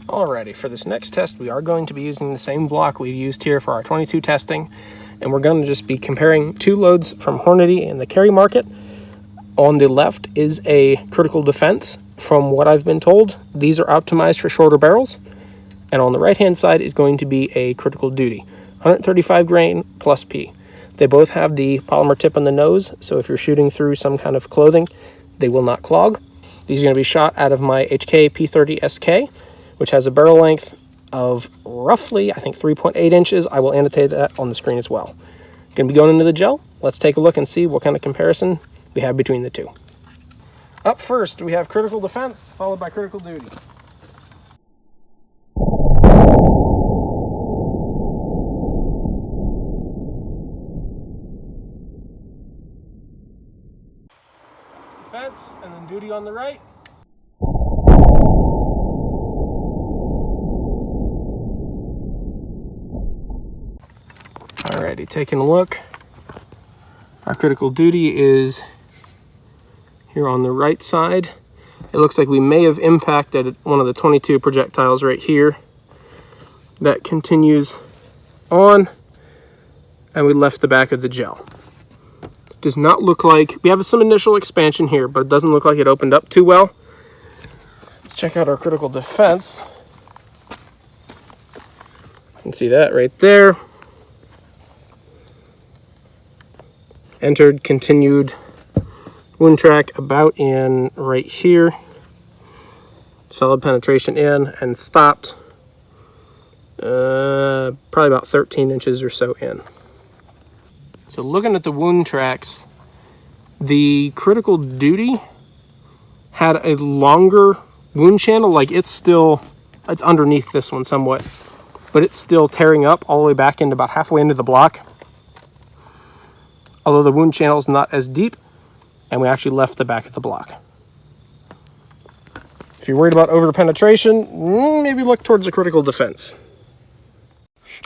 Alrighty, for this next test, we are going to be using the same block we've used here for our 22 testing, and we're going to just be comparing two loads from Hornady in the carry market. On the left is a Critical Defense. From what I've been told, these are optimized for shorter barrels, and on the right-hand side is going to be a Critical Duty, 135 grain plus P. They both have the polymer tip on the nose, so if you're shooting through some kind of clothing, they will not clog. These are going to be shot out of my HK P30SK, which has a barrel length of roughly, I think, 3.8 inches. I will annotate that on the screen as well. Going to be going into the gel. Let's take a look and see what kind of comparison we have between the two. Up first, we have Critical Defense, followed by Critical Duty. That's Defense, and then Duty on the right. Alrighty, taking a look. Our Critical Duty is here on the right side. It looks like we may have impacted one of the 22 projectiles right here. That continues on, and we left the back of the gel. Does not look like, we have some initial expansion here, but it doesn't look like it opened up too well. Let's check out our Critical Defense. You can see that right there. Entered, continued wound track about in right here. Solid penetration in and stopped probably about 13 inches or so in. So looking at the wound tracks, the Critical Duty had a longer wound channel. Like it's underneath this one somewhat, but it's still tearing up all the way back into about halfway into the block. Although the wound channel is not as deep, and we actually left the back of the block. If you're worried about over-penetration, maybe look towards the Critical Defense.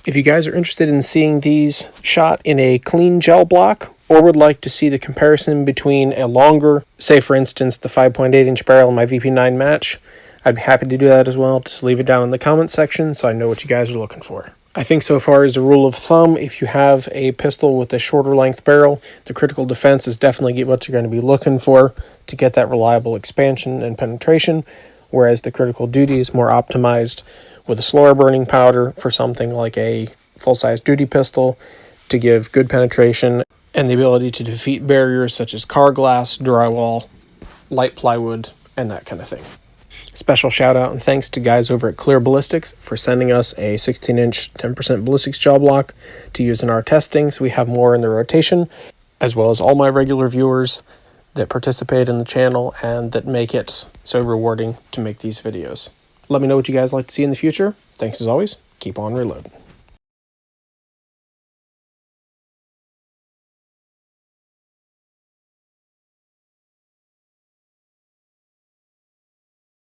If you guys are interested in seeing these shot in a clean gel block, or would like to see the comparison between a longer, say for instance the 5.8 inch barrel and my VP9 match, I'd be happy to do that as well. Just leave it down in the comments section so I know what you guys are looking for. I think so far as a rule of thumb, if you have a pistol with a shorter length barrel, the Critical Defense is definitely what you're going to be looking for to get that reliable expansion and penetration, whereas the Critical Duty is more optimized with a slower burning powder for something like a full-size duty pistol to give good penetration and the ability to defeat barriers such as car glass, drywall, light plywood, and that kind of thing. Special shout out and thanks to guys over at Clear Ballistics for sending us a 16-inch 10% ballistics gel block to use in our testing, so we have more in the rotation, as well as all my regular viewers that participate in the channel and that make it so rewarding to make these videos. Let me know what you guys like to see in the future. Thanks as always. Keep on reloading.